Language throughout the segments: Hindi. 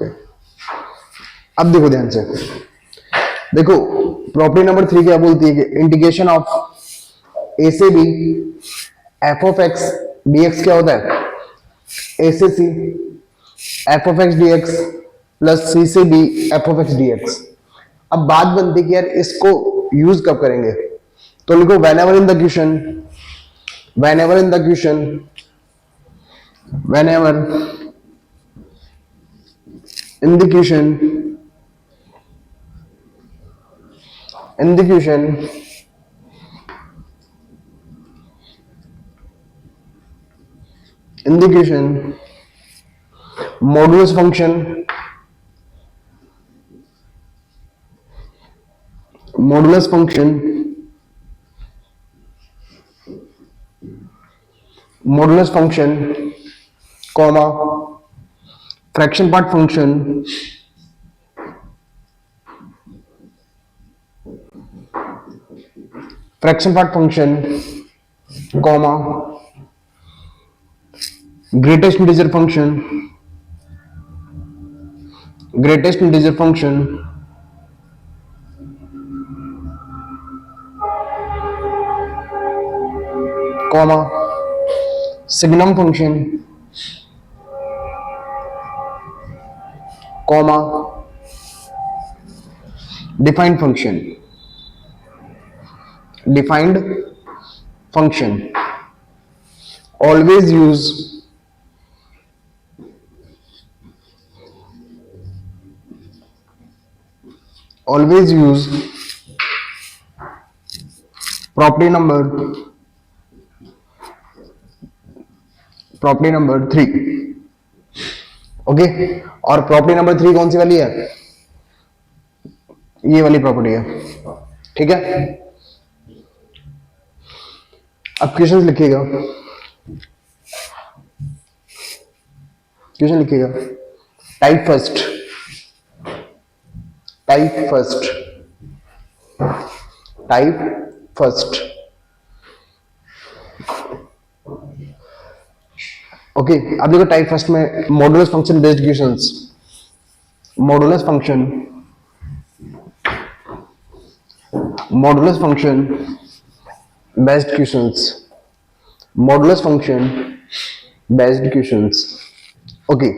ओके, अब देखो ध्यान से, देखो प्रॉपर्टी नंबर 3 क्या बोलती है कि इंटीग्रेशन ऑफ ए से B F of X D X क्या होता है, ए से C F of X D X plus C से B F of X D X. अब बात बनती है कि यार इसको यूज कब करेंगे, तो लिखो whenever in the question, whenever in the question, whenever in the question, in the question in the question modulus function, modulus function, modulus function, comma fraction part function, fraction part function, comma greatest integer function, greatest integer function, comma signum function, comma defined function, defined function। always use property number 3। Okay, और प्रॉपर्टी नंबर 3 कौन सी वाली है, ये वाली प्रॉपर्टी है, ठीक है। अब क्वेश्चन लिखिएगा, क्वेश्चन लिखिएगा, type first, type first, type first. Okay, अब देखो टाइप फर्स्ट में modulus function based questions, modulus function, modulus function based questions, modulus function based questions. Okay,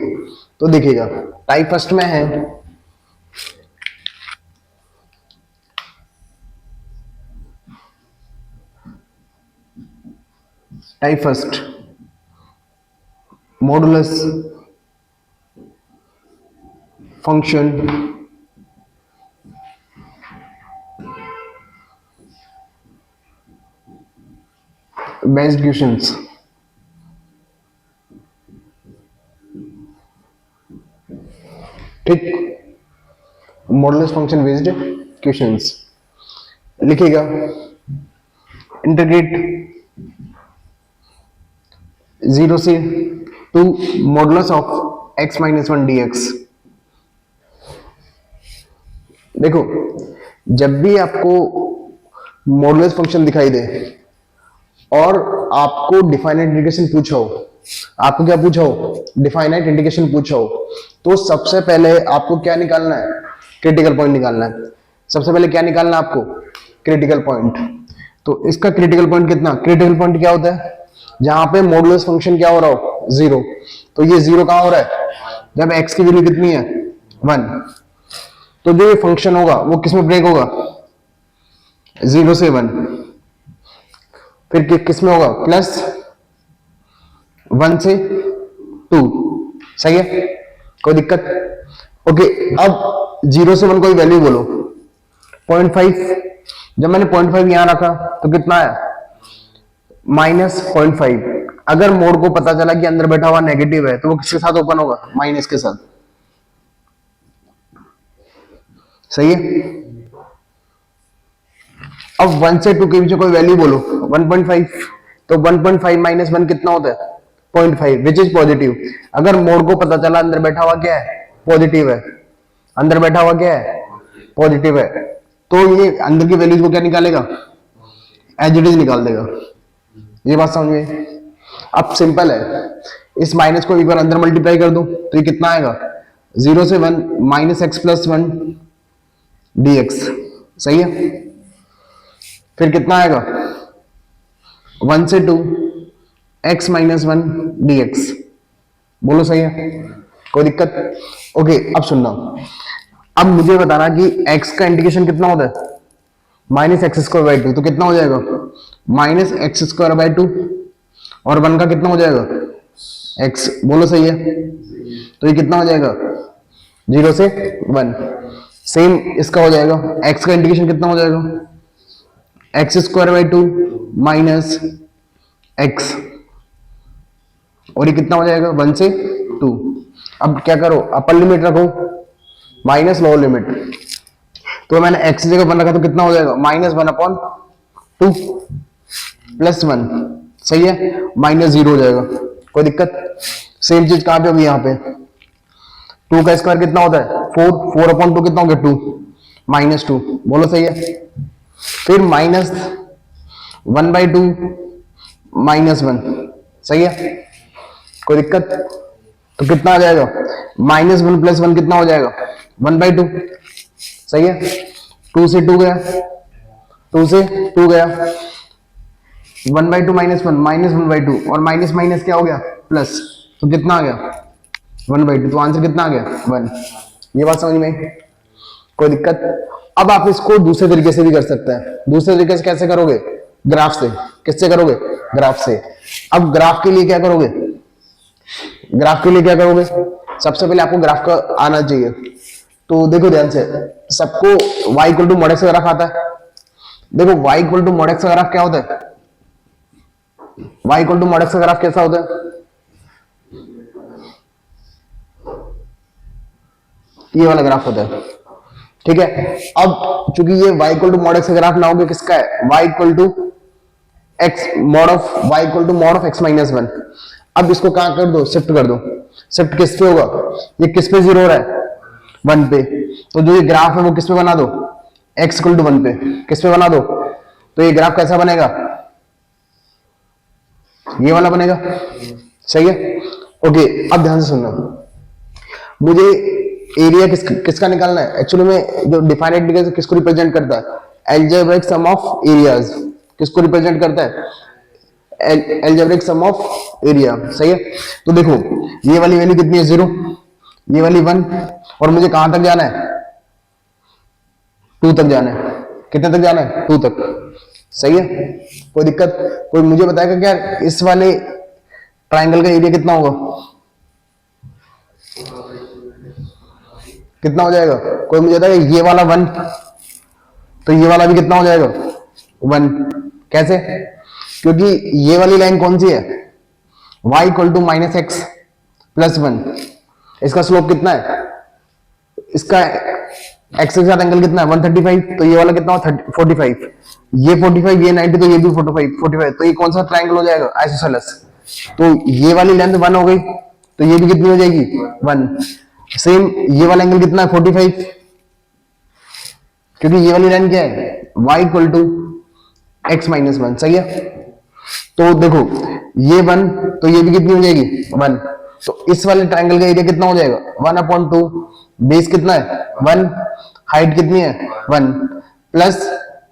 तो देखिएगा टाइप फर्स्ट में है type first modulus function based questions. ठीक, मॉडुलस फंक्शन बेस्ड क्वेश्चंस लिखिएगा, इंटीग्रेट 0 से 2 modulus of x minus 1 dx। देखो जब भी आपको मॉडुलस फंक्शन दिखाई दे और आपको डिफाइनाइट इंटीग्रेशन पूछा हो, आपको क्या पूछा हो, डिफाइनाइट इंटीग्रेशन पूछा हो, तो सबसे पहले आपको क्या निकालना है, क्रिटिकल पॉइंट निकालना है। सबसे पहले क्या निकालना है आपको, क्रिटिकल पॉइंट। तो इसका क्रिटिकल पॉइंट कितना, क्रिटिकल पॉइंट क्या होता है, जहां पे मॉडुलस फंक्शन क्या हो रहा हो, 0। तो ये 0 कहां हो रहा है, जब x की वैल्यू कितनी है, 1। तो जो ये फंक्शन होगा वो किसमें ब्रेक होगा, 0 से 1। फिर किस में होगा, प्लस 1 से 2। सही है, कोई दिक्कत। ओके, अब 0 से 1 कोई वैल्यू बोलो, 0.5। जब मैंने 0.5 यहां रखा तो कितना है, -0.5। अगर मोड को पता चला कि अंदर बैठा हुआ नेगेटिव है तो वो किसके साथ ओपन होगा, माइनस के साथ। सही है। अब 1 से 2 के बीच कोई वैल्यू बोलो, 1.5। तो 1.5 माइनस 1 कितना होता है, 0.5, विच इज पॉजिटिव। अगर मोड को पता चला अंदर बैठा हुआ क्या है, पॉजिटिव है, अंदर बैठा हुआ क्या है, पॉजिटिव है, तो ये अंदर की वैल्यूज को क्या निकालेगा, एज इट इज निकाल देगा। ये बात समझ में। अब सिंपल है, इस माइनस को एक बार अंदर मल्टीप्लाई कर दो तो ये कितना आएगा, 0 से 1 माइनस एक्स प्लस 1 dx, सही है। फिर कितना आएगा 1 से 2 x माइनस 1 dx, बोलो सही है, कोई दिक्कत? ओके, अब सुनना, अब मुझे बताना कि x का इंटीग्रेशन कितना होता है, minus x square by two, तो कितना हो जाएगा minus x square by two, और 1 का कितना हो जाएगा x, बोलो सही है, तो ये कितना हो जाएगा 0 से 1। सेम इसका हो जाएगा, x का इंटीग्रेशन कितना हो जाएगा x square by two minus x, और ये कितना हो जाएगा 1 से 2। अब क्या करो, अपर लिमिट रखो माइनस लोअर लिमिट, तो मैंने x जगह 1 रखा तो कितना हो जाएगा माइनस 1 अपॉन 2 प्लस 1, सही है, माइनस 0 हो जाएगा, कोई दिक्कत? सेम चीज कहां पे होगी, यहाँ पे 2 का स्क्वायर कितना होता है 4, 4 अपॉन 2 कितना हो गया 2 माइनस 2, बोलो सही है। फिर माइनस 1 बाई 2 माइनस 1, सही है, कोई दिक्कत? तो कितना आ जाएगा माइनस 1 प्लस 1 कितना हो जाएगा 1 बाई 2, सही है। 2 से 2 गया, 2 से 2 गया, 1 बाई 2 माइनस 1 माइनस 1 बाई 2, और माइनस माइनस क्या हो गया प्लस, तो कितना आ गया 1 बाई 2, तो आंसर कितना आ गया 1। ये बात समझ में आई? कोई दिक्कत? अब आप इसको दूसरे तरीके से भी कर सकते हैं। दूसरे तरीके से कैसे करोगे, ग्राफ से। किससे करोगे, ग्राफ से। अब ग्राफ के लिए क्या करोगे, ग्राफ के लिए क्या करोगे, सबसे पहले आपको ग्राफ का आना चाहिए। तो देखो ध्यान से, सबको y equal to mod x का ग्राफ आता है। देखो y equal to mod x का ग्राफ क्या होता है, y equal to mod x का ग्राफ कैसा होता है, ये वाला ग्राफ होता है, ठीक है। अब चूंकि ये y equal to mod x का ग्राफ ना होगा, किसका है, y equal to x mod of y equal to mod of x minus 1। अब इसको कहां कर दो, शिफ्ट कर दो। शिफ्ट किस पे होगा, ये किस पे 0 हो रहा है 1 पे, तो जो ये ग्राफ है वो किस पे बना दो, x इक्वल टू 1 पे, किस पे बना दो, तो ये ग्राफ कैसा बनेगा, ये वाला बनेगा, सही है। ओके, अब ध्यान से सुनना, मुझे एरिया किसका निकालना है। एक्चुअली में जो डिफाइनेट इंटीग्रल किसको रिप्रेजेंट करता है, एलजेब्रिक सम ऑफ एरियाज, किसको रिप्रेजेंट करता है, एलजेब्रिक सम ऑफ एरिया, सही है। तो देखो ये वाली वैल्यू कितनी है 0, ये वाली 1, और मुझे कहां तक जाना है 2 तक जाना है। कितने तक जाना है 2 तक, सही है, कोई दिक्कत? कोई मुझे बताएगा क्या इस वाले ट्राइंगल का एरिया कितना होगा, कितना हो जाएगा, कोई मुझे बताएगा। ये वाला 1, तो ये वाला भी कितना हो जाएगा 1, कैसे, क्योंकि ये वाली लाइन कौन सी है, y equal to minus x plus 1, इसका स्लोप कितना है, इसका x के साथ एंगल कितना है 135, तो ये वाला कितना हो 45, ये 45, ये 90, तो ये भी 45, तो ये कौन सा ट्राइंगल हो जाएगा, आइसोसेलेस। तो ये वाली लेंथ 1 हो गई, तो ये भी कितनी हो जाएगी 1। सेम ये वाला एंगल कितना है 45, क्योंकि ये वाली लाइन क्या है y equal to x minus 1, सही है। तो देखो ये 1, तो ये भी कितनी हो जाएगी 1, तो इस वाले ट्राइंगल का एरिया कितना हो जाएगा 1/2, बेस कितना है 1, हाइट कितनी है 1, प्लस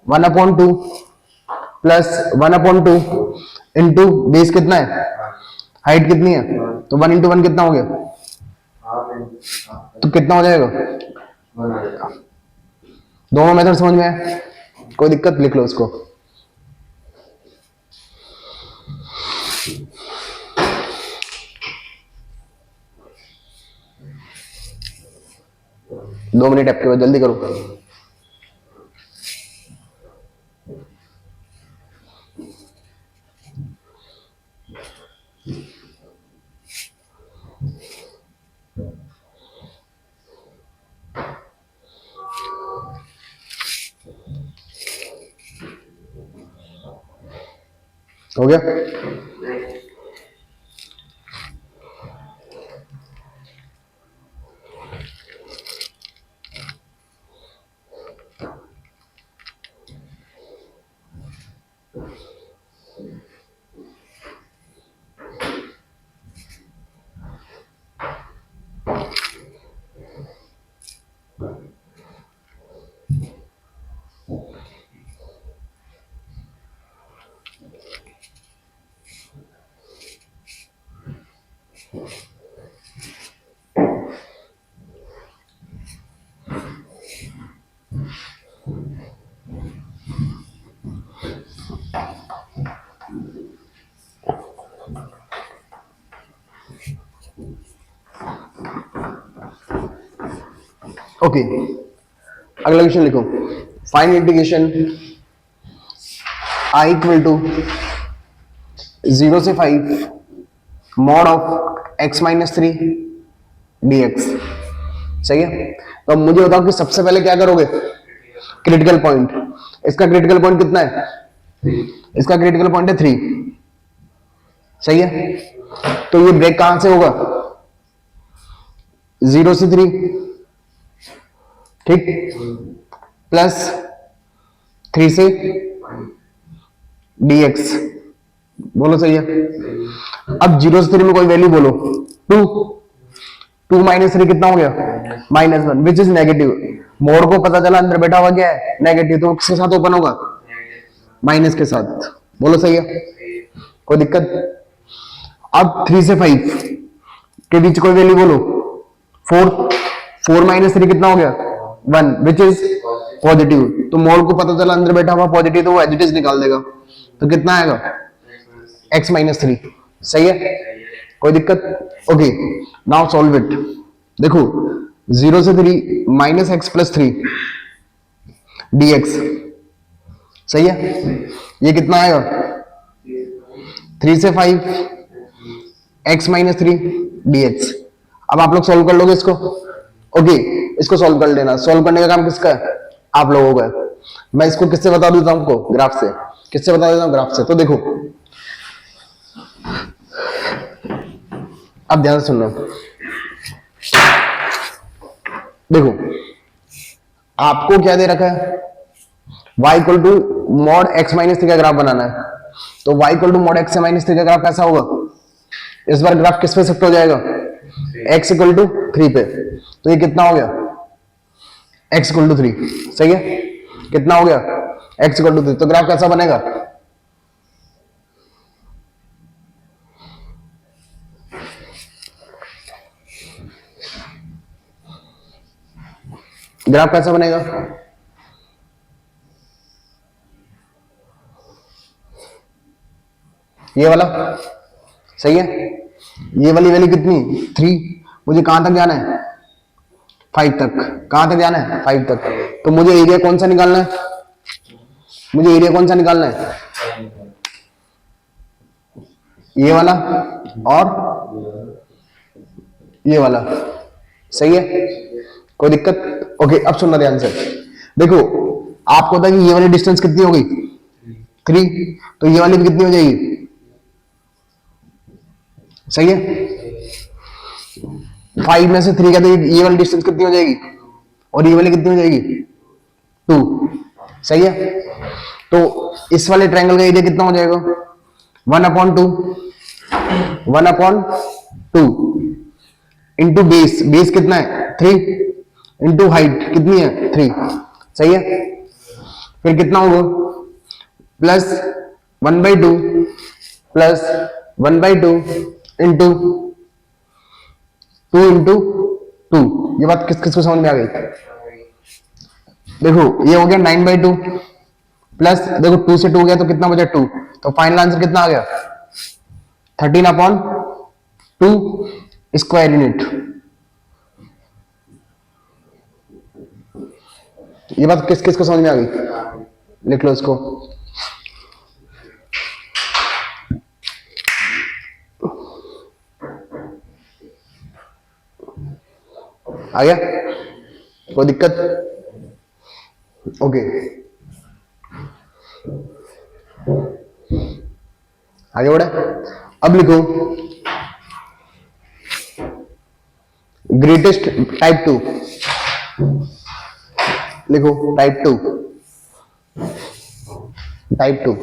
1/2 प्लस 1/2 इंटू बेस कितना है, हाइट कितनी है, तो 1 इंटू 1 कितना हो गया, तो कितना हो जाएगा, दोनों मेथड समझ में आए, कोई दिक्कत, लिख लो उसको। दो मिनट आपके बाद, जल्दी करो। हो गया, ओके, अगला क्वेश्चन लिखो, find integration I equal to 0 से 5 mod of x minus 3 dx। सही है, तो अब मुझे बताओ कि सबसे पहले क्या करोगे, क्रिटिकल पॉइंट। इसका क्रिटिकल पॉइंट कितना है, इसका क्रिटिकल पॉइंट है 3। सही है, तो ये ब्रेक कहां से होगा, 0 से 3, ठीक, प्लस 3 से dx। बोलो सही है। अब 0 से 3 में कोई वैल्यू बोलो, 2 माइनस 3 कितना हो गया, -1, विच इज नेगेटिव। मोड को पता चला अंदर बैठा हुआ क्या है, नेगेटिव, तो किसके साथ ओपन होगा, माइनस के साथ। बोलो सही है, कोई दिक्कत। अब 3 से 5 के बीच कोई वैल्यू बोलो, 4 माइनस 3 कितना हो गया, 1, विच इज पॉजिटिव। तो मोड को पता चला अंदर बैठा हुआ पॉजिटिव, तो वो एज इट इज निकाल देगा, तो कितना आएगा, x माइनस 3। सही है, कोई दिक्कत। Okay, now solve it. देखो 0 से 3 माइनस एक्स प्लस 3 dx। सही है, ये कितना आएगा, 3 से 5 x माइनस 3 dx। अब आप लोग सॉल्व कर लोगे इसको। ओके, इसको सॉल्व कर लेना। सॉल्व करने का काम किसका है, आप लोगों का है। मैं इसको किससे बता देता हूं, आपको ग्राफ से। किससे बता देता हूं, ग्राफ से। तो देखो, अब ध्यान से सुनना। देखो आपको क्या दे रखा है, y equal to mod x minus 3 का ग्राफ बनाना है। तो y equal to mod x minus 3 का ग्राफ कैसा होगा, इस बार ग्राफ किस पे शिफ्ट हो जाएगा, x इक्वल टू 3 पे। तो ये कितना हो गया, x इक्वल टू 3। सही है, कितना हो गया, x इक्वल टू 3। तो ग्राफ कैसा बनेगा, ग्राफ कैसा बनेगा, ये वाला। सही है, ये वाली वैल्यू कितनी, 3। मुझे कहां तक जाना है, 5 तक। कहां तक जाना है, 5 तक। तो मुझे एरिया कौन सा निकालना है, मुझे एरिया कौन सा निकालना है, ये वाला और ये वाला। सही है, कोई दिक्कत। ओके, अब सुनना ध्यान से। देखो आपको पता है कि ये वाली डिस्टेंस कितनी हो गई, 3। तो ये वाली भी कितनी हो जाएगी, सही है, 5 में से 3 का, तो ये वाली डिस्टेंस कितनी हो जाएगी, और ये वाली कितनी हो जाएगी, 2। सही है, तो इस वाले ट्रायंगल का एरिया कितना हो जाएगा, 1/2, 1/2 इंटू बेस। बेस कितना है, 3, इंटू हाइट कितनी है, 3। सही है, फिर कितना होगा, प्लस 1/2 प्लस 1/2 इंटू 2 इंटू 2। ये बात किस किस को समझ में आ गई। देखो ये हो गया 9/2 प्लस, देखो 2 से 2 गया तो कितना बचा, 2। तो फाइनल आंसर कितना आ गया, 13/2 स्क्वायर यूनिट। ये बात किस किस को समझ में आ गई, लिख लो इसको। आ गया, कोई दिक्कत। ओके, आगे बढ़े। अब लिखो ग्रेटेस्ट टाइप 2। लिखो type 2, type 2।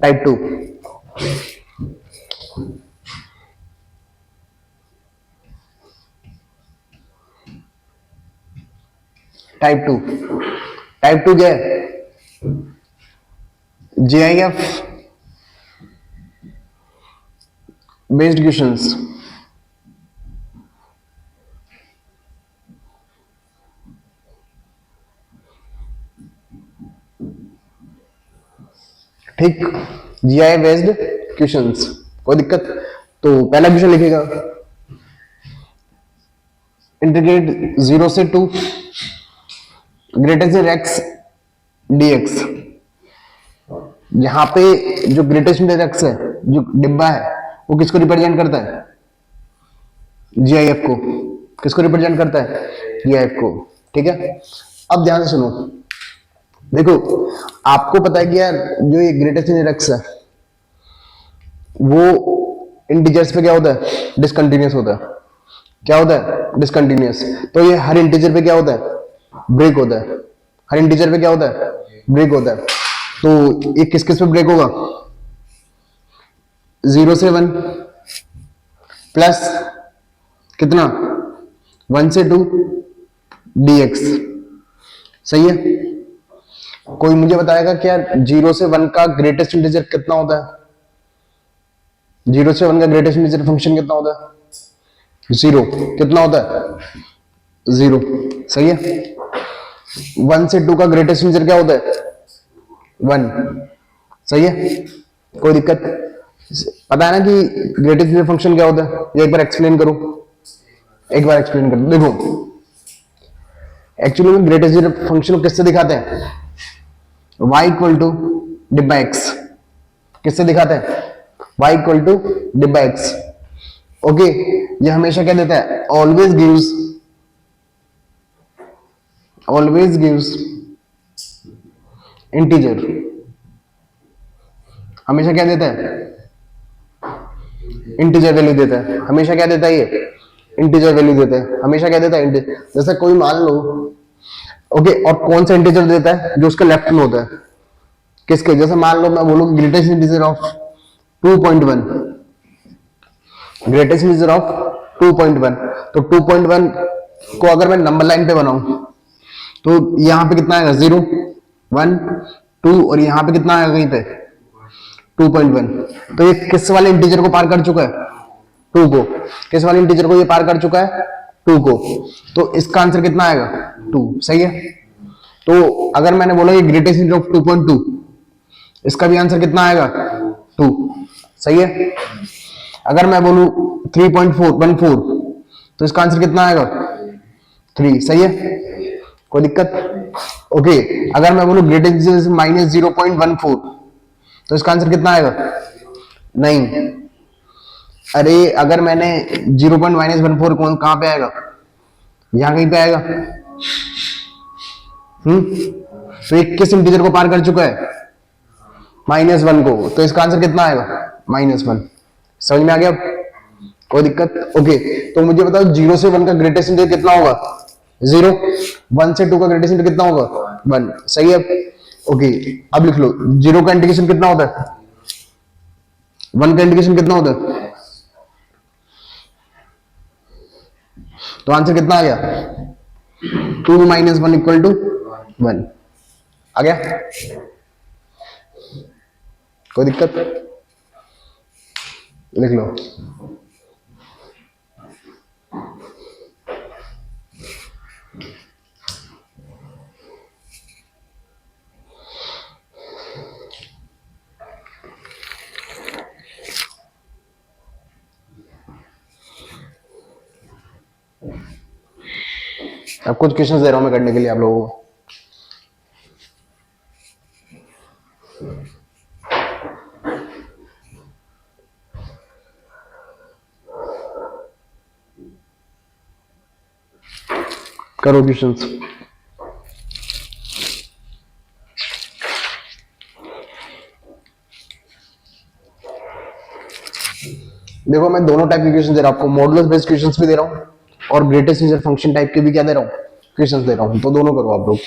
Type 2, type 2, type 2 क्या है, JIF बेस्ड क्वेश्चंस। ठीक, जीआई बेस्ड क्वेश्चंस, कोई दिक्कत? तो पहला क्वेश्चन लिखेगा, इंटीग्रेट 0 से 2 ग्रेटेस्ट एक्स dx। यहां पे जो ग्रेटेस्ट एक्स है, जो डिब्बा है, वो किसको रिप्रेजेंट करता है? जीआईएफ को। किसको रिप्रेजेंट करता है? जीआईएफ को। ठीक है, अब ध्यान से सुनो। देखो, आपको पता है कि यार जो ये ग्रेटेस्ट एक्स है वो इंटीजर्स पे क्या होता है? डिसकंटिन्यूअस होता है। क्या होता है? डिसकंटिन्यूअस। तो ये हर इंटीजर पे क्या होता है? ब्रेक होता है। हर इंटीजर पे क्या होता है? ब्रेक होता है। तो ये किस किस पे ब्रेक होगा? 0 से 1 प्लस कितना? 1 से 2 dx। सही है? कोई मुझे बताएगा क्या 0 से 1 का ग्रेटेस्ट इंटीजर कितना होता है? 0 से 1 का ग्रेटेस्ट इंटीजर फंक्शन कितना होता है? 0। कितना होता है? 0। सही है? 1 से 2 का ग्रेटेस्ट इंटीजर क्या होता है? 1। सही है? कोई दिक्कत? पता है ना कि ग्रेटेस्ट इंटीजर फंक्शन क्या होता है? ये एक बार एक्सप्लेन करो, एक बार एक्सप्लेन करो। देखो, एक्चुअली में ग्रेटेस्ट इंटीजर फंक्शन को किससे दिखाते हैं? y इक्वल टू डिब्बा x। किससे दिखाते हैं? y इक्वल टू डिब्बा x। ओके, ये हमेशा क्या देता है? Always gives integer. हमेशा क्या देता है? इंटीजर वैल्यू देता है। हमेशा क्या देता है? ये इंटीजर वैल्यू देता है। हमेशा क्या देता है? जैसे कोई मान लो, ओके, और कौन सा इंटीजर देता है? जो उसके लेफ्ट में होता है। किसके? जैसे मान लो मैं बोलूं greatest integer of 2.1, greatest integer of 2.1। तो 2.1 को अगर मैं नंबर लाइन पे बनाऊं तो यहां पे कितना आएगा? 0 1 2, और यहां पे कितना आएगा? कहीं पे 2.1। तो ये किस वाले इंटीजर को पार कर चुका है? 2 को। किस वाले इंटीजर को ये पार कर चुका है? 2 को। तो इसका आंसर कितना आएगा? 2। सही है? तो अगर मैंने बोला ये ग्रेटेस्ट इंटीजर ऑफ 2.2, इसका भी आंसर कितना आएगा? 2। सही है? अगर मैं बोलूं 3.414, तो इसका आंसर कितना आएगा? 3। सही है? कोई दिक्कत? ओके, अगर मैं बोलूं ग्रेटेस्ट इंटीजर माइनस 0.14, तो इसका आंसर कितना आएगा? 9। अरे अगर मैंने 0.14 कौन कहां पे आएगा? यहां कहीं पे आएगा। तो ये किस इंटीजर को पार कर चुका है? -1 को। तो इसका आंसर कितना आएगा? -1। समझ में आ गया? कोई दिक्कत? ओके, तो मुझे बताओ 0 से 1 का ग्रेटेस्ट इंटीजर कितना होगा? 0। 1 से 2 का ग्रेटेस्ट इंटीजर कितना होगा? 1। सही है? ओके, अब लिख लो 0 का इंटीग्रेशन कितना होता है? 1 का इंटीग्रेशन कितना होता है? तो आंसर कितना आ गया? 2 - 1 इक्वल टू 1 आ गया। कोई दिक्कत? लिख लो। अब कुछ क्वेश्चंस दे रहा हूं मैं करने के लिए आप लोगों को। करो क्वेश्चंस। देखो, मैं दोनों टाइप के क्वेश्चन दे रहा हूं आपको, मॉडुलस बेस्ड क्वेश्चंस भी दे रहा हूं और ग्रेटेस्ट इंटीजर फंक्शन टाइप के भी क्या दे रहा हूं? क्वेश्चंस दे रहा हूं। तो दोनों करो आप लोग।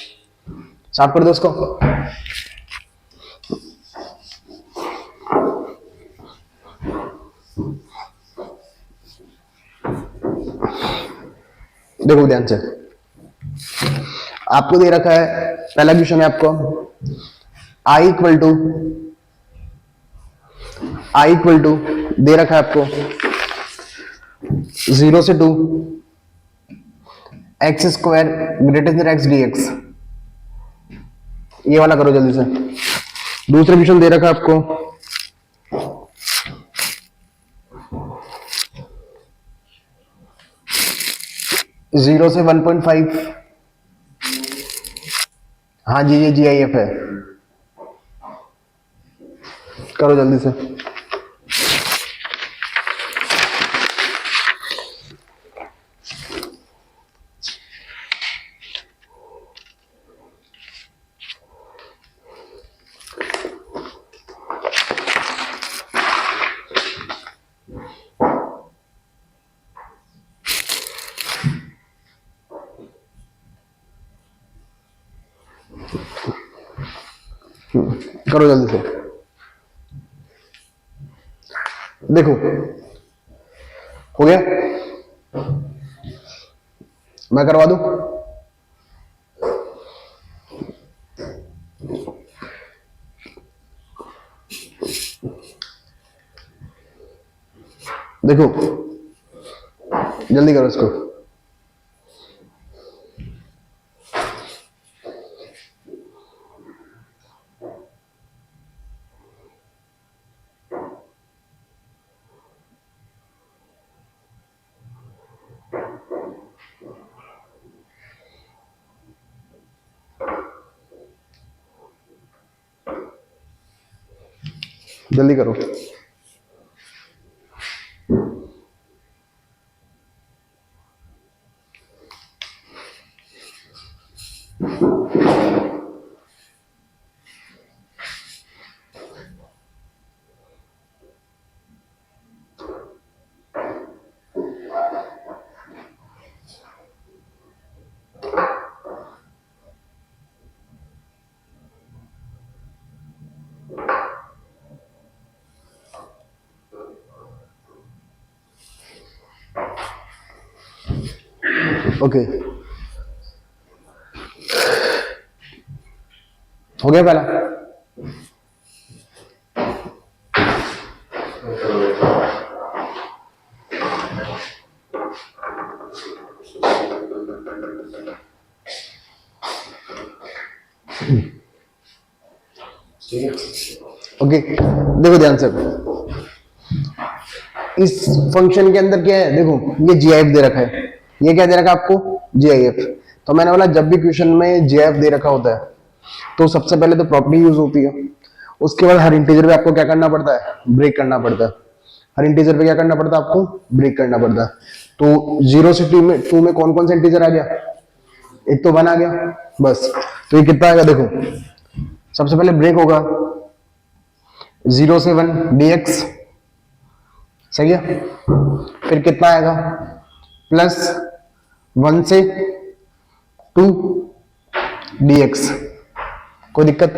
स्टार्ट कर दो इसको। देखो ध्यान से, आपको दे रखा है, पहला क्वेश्चन है आपको आई इक्वल टू दे रखा है आपको 0 से 2 x square greater than x dx। ये वाला करो जल्दी से। दूसरा क्वेश्चन दे रखा है आपको, जीरो से 1.5। हाँ जी, ये GIF है, करो जल्दी से। करो जल्दी से। देखो हो गया, मैं करवा दूं? देखो जल्दी करो इसको। जल्दी करो। ओके, हो गया पहला। ओके, देखो ध्यान से, इस फंक्शन के अंदर क्या है, देखो ये GIF दे रखा है, ये क्या दे रखा है आपको, GIF। तो मैंने बोला जब भी क्वेश्चन में GIF दे रखा होता है तो सबसे पहले तो प्रॉपर्टी यूज होती है, उसके बाद हर इंटीजर पे आपको क्या करना पड़ता है, ब्रेक करना पड़ता है। हर इंटीजर पे क्या करना पड़ता है आपको, ब्रेक करना पड़ता है। तो 0 से 2 में कौन कौन सा इंटीजर आ गया, एक तो 1 आ गया बस। तो ये कितना आएगा, देखो सबसे पहले ब्रेक होगा 0 से 1 dx, सही है। फिर कितना आएगा, प्लस 1 से 2 dx। कोई दिक्कत,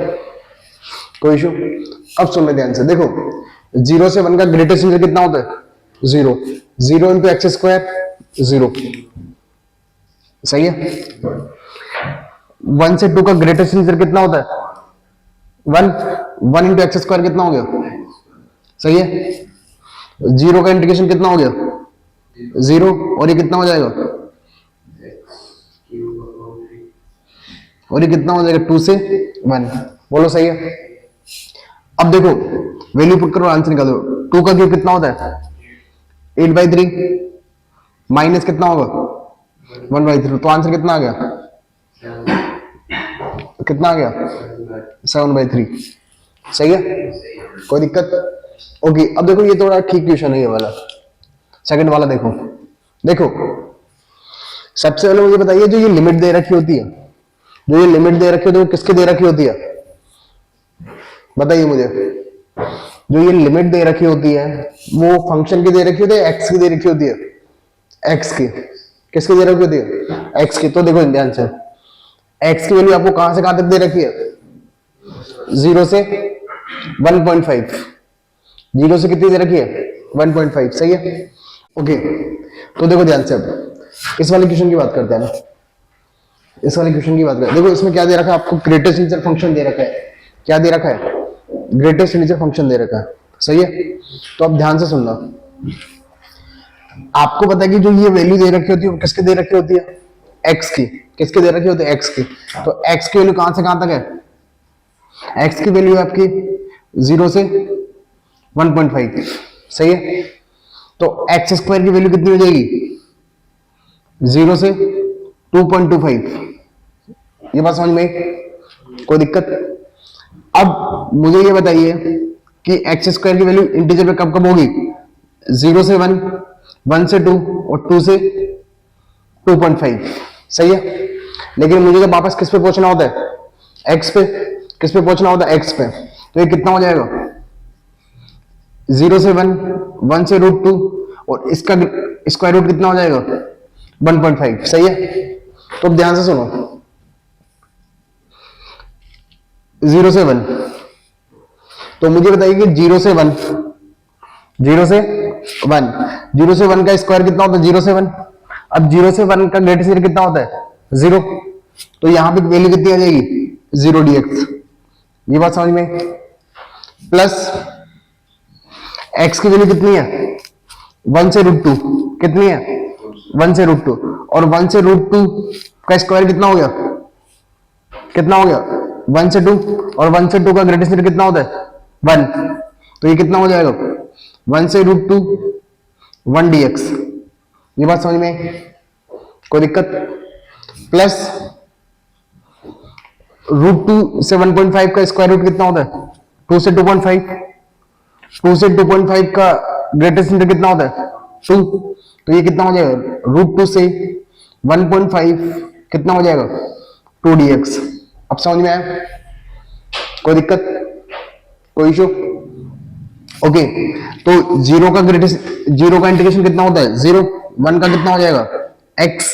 कोई इशू? अब सुनने ध्यान से, देखो 0 से 1 का ग्रेटेस्ट इंटीजर कितना होता है, 0। 0 इंटू एक्स स्क्वायर 0, सही है। 1 से 2 का ग्रेटेस्ट इंटीजर कितना होता है, 1 इंटू एक्स स्क्वायर कितना हो गया, सही है। 0 का इंटीग्रेशन कितना हो गया, 0, और ये कितना हो जाएगा, और ये कितना हो जाएगा, 2 से 1। बोलो सही है। अब देखो वैल्यू पुट करो, आंसर निकालो। 2 का क्यूब कितना होता है, 8/3, माइनस कितना होगा, 1/3। तो आंसर कितना आ गया, कितना आ गया, 7/3, सही है। कोई दिक्कत? ओके, अब देखो ये थोड़ा ठीक क्वेश्चन है ये वाला, सेकंड वाला। देखो देखो सबसे पहले मुझे बताइए, जो ये लिमिट दे रखी होती है, जो ये लिमिट दे रखी होती है वो किसके दे रखी होती है, बताइए मुझे। जो ये लिमिट दे रखी होती है वो फंक्शन की दे रखी होती है, एक्स की दे रखी होती है, एक्स की। किसकी दे रखी होती है, एक्स की। तो देखो ध्यान से, एक्स की वैल्यू आपको कहां से कहां तक दे रखी है, 0 से 1.5। 0 से कितनी दे रखी है, 1.5, सही है। ओके, तो देखो ध्यान से, अब इस वाले क्वेश्चन की बात करते हैं ना, इस वाले क्वेश्चन की बात करते हैं। देखो इसमें क्या दे रखा है आपको, ग्रेटेस्ट इंटीजर फंक्शन दे रखा है। क्या दे रखा है, ग्रेटेस्ट इंटीजर फंक्शन दे रखा है, सही है। तो अब ध्यान से सुनना, आपको पता है कि जो ये वैल्यू दे रखी होती है वो किसके दे रखी होती है, एक्स की। किसके दे रखी होती है, एक्स की। तो एक्स की वैल्यू कहां से कहां तक है, एक्स की वैल्यू है आपकी 0 से 1.5, सही है। तो एक्स स्क्वायर की वैल्यू कितनी हो जाएगी? 0 से 2.25। ये बात समझ में? कोई दिक्कत? अब मुझे ये बताइए कि एक्स स्क्वायर की वैल्यू इंटीजर पे कब कब होगी? 0 से 1, 1 से 2 और 2 से 2.5, सही है। लेकिन मुझे जब वापस किस पे पहुंचना होता है? एक्स पे। किस पे पहुंचना होता है? एक्स पे। तो ये कितना हो जाएगा? 0 से 1, 1 से √2 और इसका स्क्वायर रूट कितना हो जाएगा? 1.5, सही है। तो अब ध्यान से सुनो, 0 से 1, तो मुझे बताइए कि 0 से 1, 0 से 1, 0 से 1 का स्क्वायर कितना होता है? 0 से 1। अब 0 से 1 का ग्रेटेस्ट इंटीजर कितना होता है? 0। तो यहां पे वैल्यू कितनी आ जाएगी? 0 dx। ये बात समझ में? प्लस x की वैल्यू कितनी है? 1 से √2। कितनी है? 1 से √2 और 1 से √2 का स्क्वायर कितना हो गया? कितना हो गया? 1 से 2 और 1 से 2 का ग्रेटेस्ट इंटीजर कितना होता है? 1। तो ये कितना हो जाएगा? 1 से √2 1 dx। ये बात समझ में? कोई दिक्कत? प्लस √2 से 1.5 का स्क्वायर रूट कितना होता है? 2 से 2.5। 2 से 2.5 का ग्रेटेस्ट इंटीजर कितना होता है? 2। तो ये कितना हो जाएगा? √2 से 1.5 कितना हो जाएगा? 2 dx। अब समझ में आया? कोई दिक्कत? कोई इशू? ओके, तो जीरो का इंटीग्रेशन कितना होता है? 0। 1 का कितना हो जाएगा? x,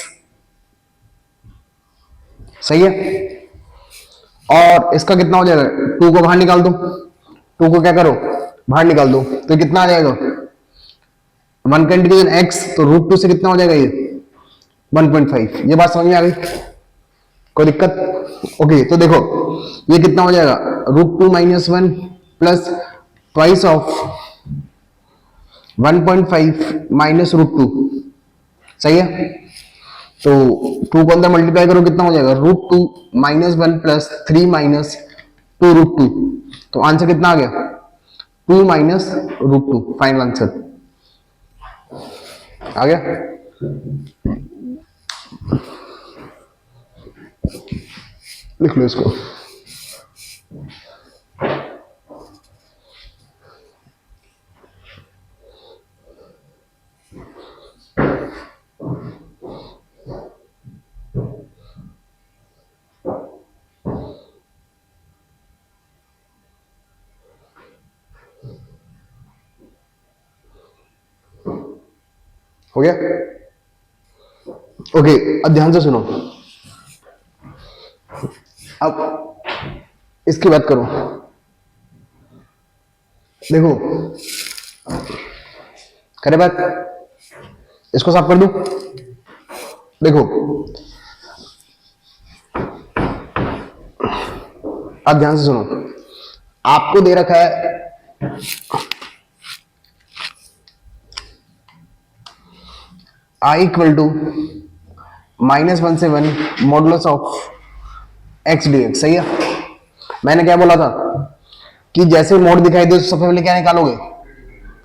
सही है। और इसका कितना हो जाएगा? 2 को बाहर निकाल दो। 2 को क्या करो? बाहर निकाल दो। तो कितना आ जाएगा? 1 का इंटीग्रेशन x, तो √2 से कितना हो जाएगा? ये 1.5। ये बात समझ में आ गई? कोई दिक्कत? ओके, तो देखो ये कितना हो जाएगा? √2 - 1 प्लस ट्वाइस ऑफ 1.5 माइनस √2, सही है। तो 2 को अंदर मल्टीप्लाई करो, कितना हो जाएगा? √2 - 1 प्लस 3 माइनस 2 √2। तो आंसर कितना आ गया? 2 माइनस √2। फाइनल आंसर आ गया। लिख लो इसको। हो गया? ओके, अब ध्यान से सुनो। अब इसकी बात करो। देखो, करे बात, इसको साफ कर दूं। देखो, अब ध्यान से सुनो। आपको दे रखा है I इक्वल टू -1 से 1 मॉडुलस ऑफ x dx, सही है। मैंने क्या बोला था कि जैसे मोड दिखाई दे सबसे पहले क्या निकालोगे?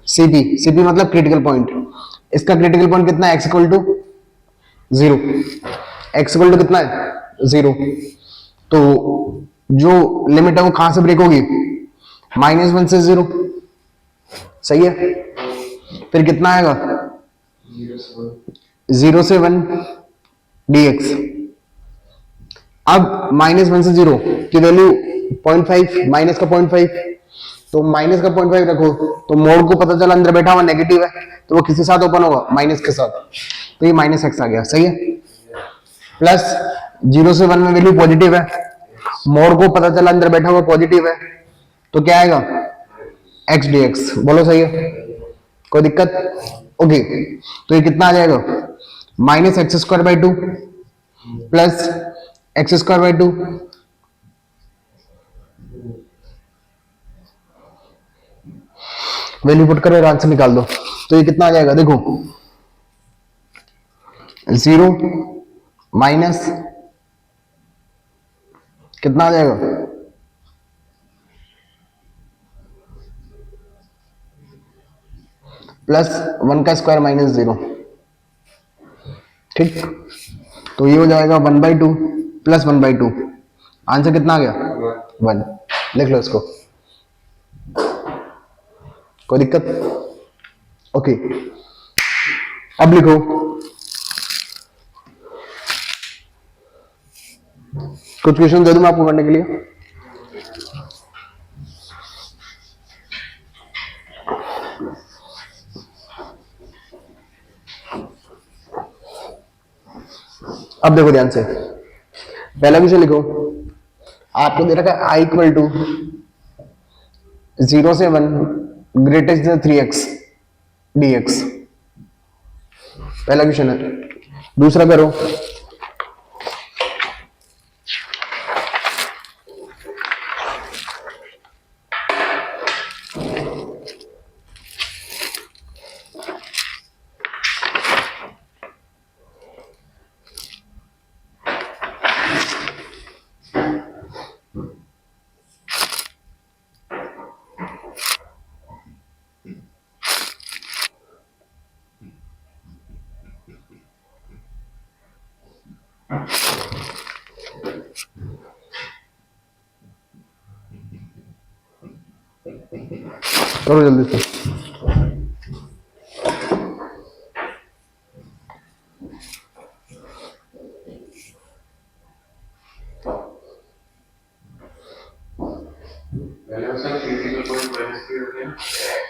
CP। CP मतलब क्रिटिकल पॉइंट। इसका क्रिटिकल पॉइंट कितना है? x equal to 0। x equal to कितना है? 0। तो जो लिमिट है वो कहां से ब्रेक होगी? -1 से 0, सही है। फिर कितना आएगा? 0 से 1 dx। अब -1 से 0 की वैल्यू 0.5, माइनस का 0.5, तो माइनस का 0.5 रखो, तो मोड को पता चला अंदर बैठा हुआ नेगेटिव है, तो वो किसके साथ ओपन होगा? माइनस के साथ। तो ये -x आ गया, सही है। प्लस 0 से 1 में वैल्यू पॉजिटिव है, मोड को पता चला अंदर बैठा हुआ पॉजिटिव है, तो क्या आएगा? x dx। बोलो सही है? कोई दिक्कत? ओके, तो ये कितना आ जाएगा? -x²/2 plus x²/2 value put करो और आंसर निकाल दो। तो ये कितना आ जाएगा? देखो, 0 माइनस कितना आ जाएगा? प्लस 1 का स्क्वायर माइनस 0। ठीक, तो ये हो जाएगा 1/2 प्लस 1/2। आंसर कितना आ गया? 1। लिख लो इसको, कोई दिक्कत? ओके, अब लिखो कुछ क्वेश्चन दे दूं मैं आपको करने के लिए। अब देखो ध्यान से, पहला क्वेश्चन लिखो। आपको दे रखा है i इक्वल टू 0 से 1 ग्रेटेस्ट देन 3x dx। पहला क्वेश्चन है। दूसरा करो, करो जल्दी से।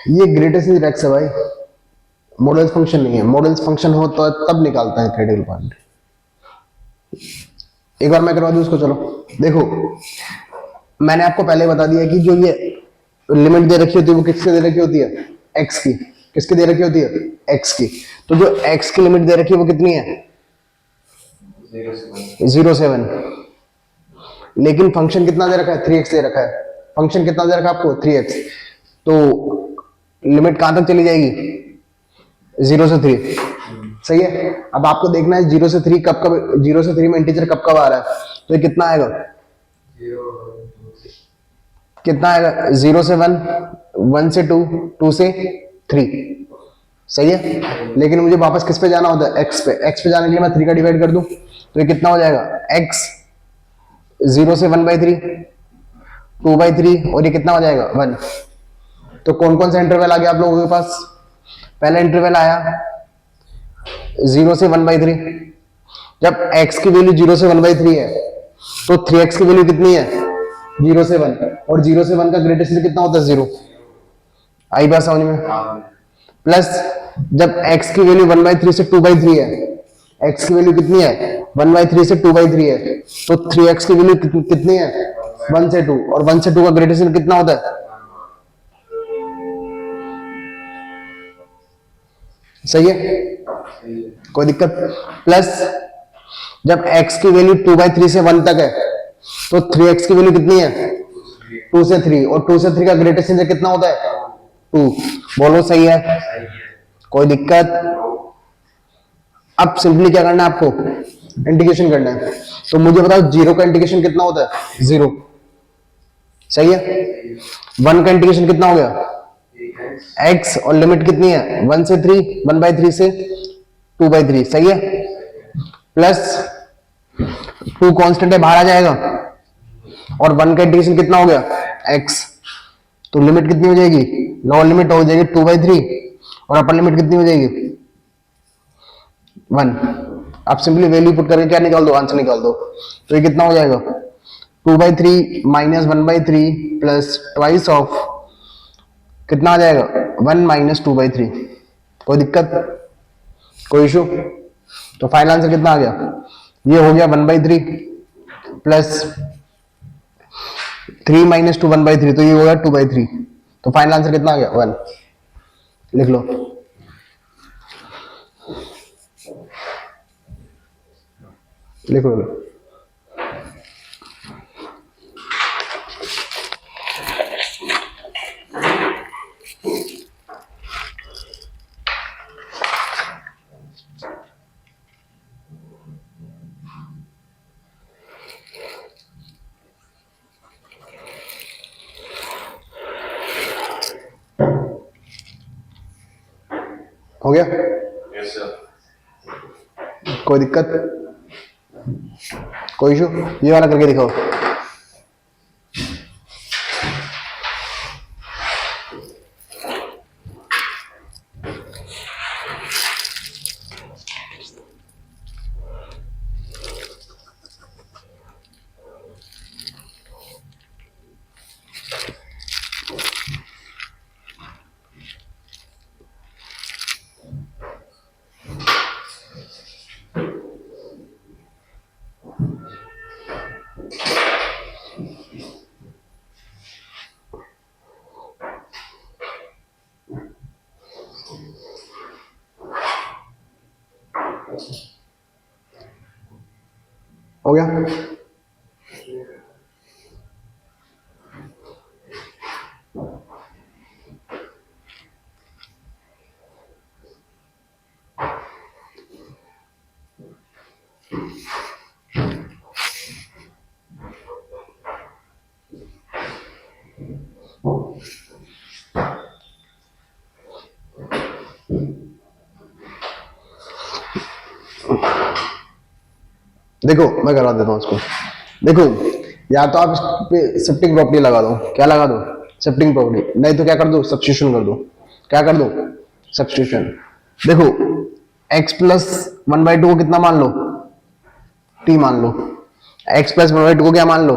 ये ग्रेटेस्ट इंडेक्स है भाई, मॉडल्स फंक्शन नहीं है। मॉडल्स फंक्शन हो तो तब निकालता है क्रिटिकल पॉइंट। एक बार मैं करवा दूं इसको, चलो देखो। मैंने आपको पहले बता दिया कि जो ये लिमिट दे रखी होती है वो किसके दे रखी होती है? एक्स की। किसकी दे रखी होती है? एक्स की। तो जो एक्स की लिमिट दे रखी है वो कितनी है? 0 से 1। लेकिन फंक्शन कितना दे रखा है? 3x दे रखा है। फंक्शन कितना दे रखा है आपको? 3x। तो लिमिट कहां तक चली जाएगी? 0 से 3। सही है। अब आपको देखना है 0 से 3 कब 0 से 3 में इंटीजर कब आ रहा है। तो ये कितना आएगा? कितना आएगा? 0 से 1, 1 से 2, 2 से 3। सही है। लेकिन मुझे वापस किस पे जाना होता है? एक्स पे। एक्स पे जाने के लिए मैं 3 का डिवाइड कर दूं तो ये कितना हो जाएगा? x 0 से 1/3, 2/3 और ये कितना हो जाएगा? 1। तो कौन कौन सा इंटरवल आ गया आप लोगों के पास? पहला इंटरवल आया 0 से 1/3। जब x की वैल्यू 0 से 1/3 है तो 3x की वैल्यू कितनी है? 0 से 1। और 0 से 1 का ग्रेटेस्ट कितना होता है? 0। आई बात समझ में? प्लस जब x की वैल्यू 1/3 से 2/3 है, x की वैल्यू कितनी है? 1/3 से 2/3 है, तो 3x की वैल्यू कितनी है? 1 से 2। और 1 से 2 का ग्रेटेस्ट कितना होता है? सही है, कोई दिक्कत? प्लस जब x की वैल्यू 2/3 से 1 तक है तो 3x की वैल्यू कितनी है? 2 से 3। और 2 से 3 का ग्रेटेस्ट कितना होता है? 2। बोलो सही है, कोई दिक्कत? अब सिंपली क्या करना है आपको? इंटीग्रेशन करना है। तो मुझे बताओ 0 का इंटीग्रेशन कितना होता है? 0। सही है। 1 का इंटीग्रेशन कितना हो गया? x। और लिमिट कितनी है? 1 से 3, 1/3 से 2/3। सही है। प्लस 2 कांस्टेंट है, बाहर आ जाएगा। और 1 का इंटीग्रेशन कितना हो गया? x। तो लिमिट कितनी हो जाएगी? लोअर लिमिट हो जाएगी 2/3 और अपर लिमिट कितनी हो जाएगी? 1। आप सिंपली वैल्यू पुट करके क्या निकाल दो? आंसर निकाल दो। तो ये कितना हो जाएगा? 2/3 माइनस 1/3 प्लस ट्वाइस ऑफ कितना आ जाएगा? 1 माइनस 2/3। कोई दिक्कत? कोई इशू? तो फाइनल आंसर कितना आ गया? ये हो गया 1/3 प्लस 3 माइनस 2 1/3, तो ये हो गया 2/3। तो फाइनल आंसर कितना आ गया? 1। लिख लो। लिखो लो। हो गया? Yes sir. कोई दिक्कत, कोई इशू? ये वाला करके दिखाओ। हो गया? देखो मैं करवा देता हूँ इसको। देखो, या तो आप इस पे शिफ्टिंग प्रॉपर्टी लगा दो। क्या लगा दो? Shifting property. नहीं तो क्या कर दो? सब्स्टिट्यूशन कर दो। क्या कर दो? सब्स्टिट्यूशन। देखो, x प्लस 1/2 को कितना मान लो? t मान लो। x प्लस 1/2 को क्या मान लो?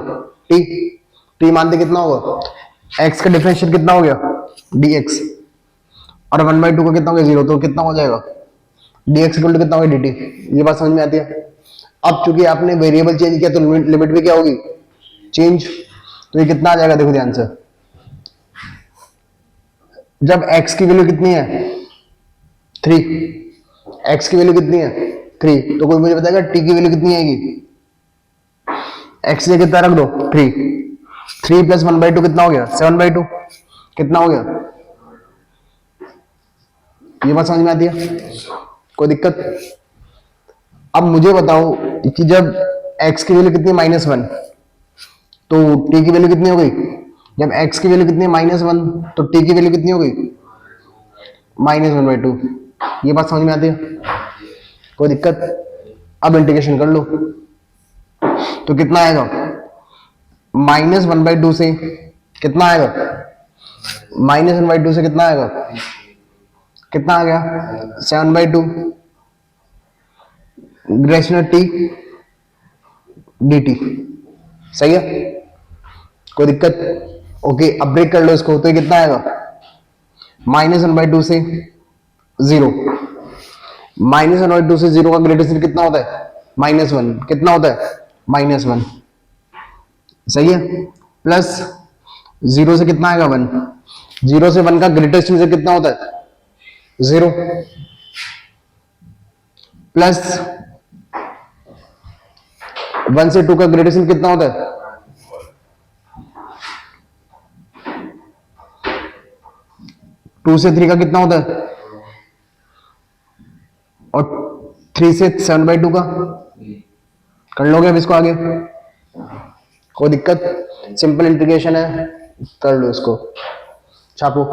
t। t मानते कितना होगा? x का डिफरेंशियल कितना हो गया? dx। और 1/2 को कितना हो गया? 0। तो कितना हो जाएगा? dx इक्वल टू कितना होगा? dt। ये बात समझ में आती है? अब चूंकि आपने वेरिएबल चेंज किया तो लिमिट भी क्या होगी? चेंज। तो ये कितना आ जाएगा? देखो ध्यान से, जब x की वैल्यू कितनी है? 3। x की वैल्यू कितनी है? 3। तो कोई मुझे बताएगा t की वैल्यू कितनी आएगी? x से कितना रख दो? 3। 3 प्लस 1/2 कितना हो गया? 7/2। कितना हो गया? ये बात समझ में आती है? कोई दिक्कत? अब मुझे बताओ कि जब x की वैल्यू कितनी? -1, तो t की वैल्यू कितनी हो गई? जब x की वैल्यू कितनी है? -1, तो t की वैल्यू कितनी हो गई? -1/2। ये बात समझ में आती है? कोई दिक्कत? अब इंटीग्रेशन कर लो तो कितना आएगा? -1/2 से कितना आएगा? -1/2 से कितना आएगा? कितना आ गया? 7/2 ग्रेजुएशन टी dt। सही है? कोई दिक्कत? ओके, अब ब्रेक कर लो इसको तो ये कितना आएगा? -1/2 से 0। -1/2 से 0 का ग्रेडेशन कितना होता है? -1। कितना होता है? -1। सही है? प्लस 0 से कितना आएगा? 1। 0 से 1 का ग्रेटेस्ट से कितना होता है? 0। प्लस 1 से 2 का ग्रेडेशन कितना होता है? 2 से 3 का कितना होता है? और 3 से 7/2 का। कर लोगे अब इसको आगे? कोई दिक्कत? सिंपल इंटीग्रेशन है, कर लो इसको। छापो।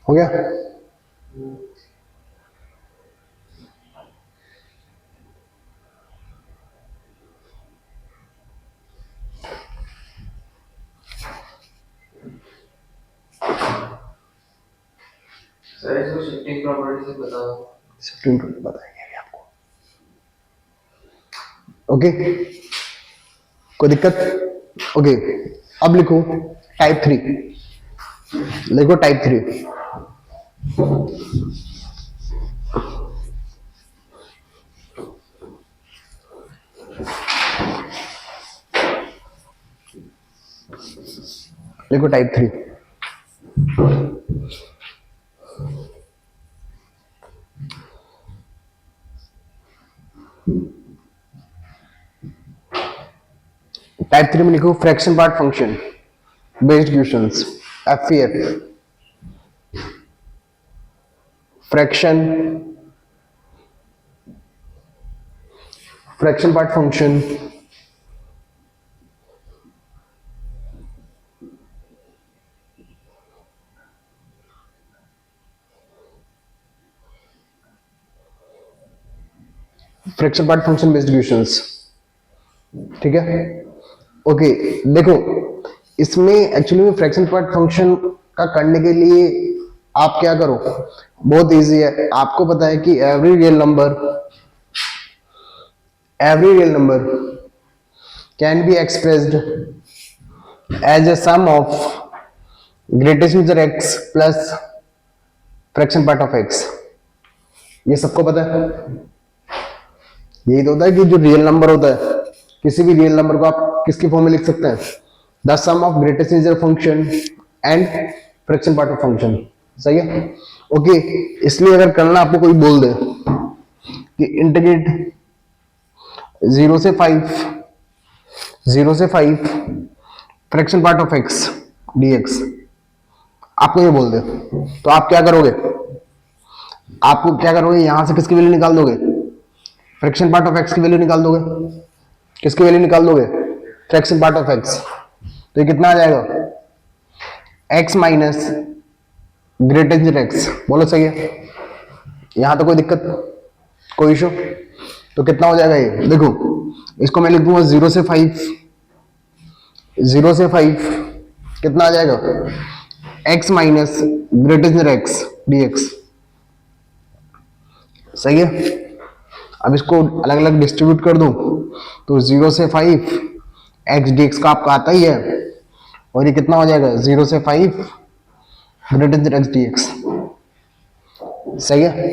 हो गया? सर इसको शिफ्टिंग प्रॉपर्टी से बताओ। शिफ्टिंग प्रॉपर्टी बताएंगे अभी आपको। ओके, कोई दिक्कत? ओके, अब लिखो टाइप 3, लिखो टाइप 3। लिखो टाइप 3। टाइप 3 में लिखो fraction part function based questions, FPF, fraction part function, fraction part function based questions. ठीक है? ओके, देखो इसमें एक्चुअली में फ्रैक्शन पार्ट फंक्शन का करने के लिए आप क्या करो, बहुत इजी है। आपको पता है कि every real number can be expressed as a sum of greatest integer x plus fraction part of x। ये सबको पता है। यही तो होता है कि जो रियल नंबर होता है, किसी भी रियल नंबर को आप किसकी फॉर्म में लिख सकते हैं? The sum of greatest integer function and fraction part of function. सही है? ओके, इसलिए अगर करना आपको कोई बोल दे कि इंटीग्रेट 0 से 5 fraction part of x dx, आपको ये बोल दे, तो आप क्या करोगे? आपको क्या करोगे? यहां से किसकी वैल्यू निकाल दोगे? फ्रैक्शन पार्ट ऑफ x की वैल्यू निकाल दोगे। किसकी वैल्यू निकाल दोगे? Fraction part of x। तो ये कितना आ जाएगा? x minus greatest integer x। बोलो सही है? यहां तो कोई दिक्कत, कोई इशू? तो कितना हो जाएगा ये? देखो इसको मैं लिख दूंगा 0 से 5 कितना आ जाएगा? x minus greatest integer x dx। सही है? अब इसको अलग अलग डिस्ट्रीब्यूट कर दूं तो 0 से 5 x dx का आपका आता ही है, और ये कितना हो जाएगा? 0 से 5 ग्रेटेस्ट इंटीजर x dx। सही है?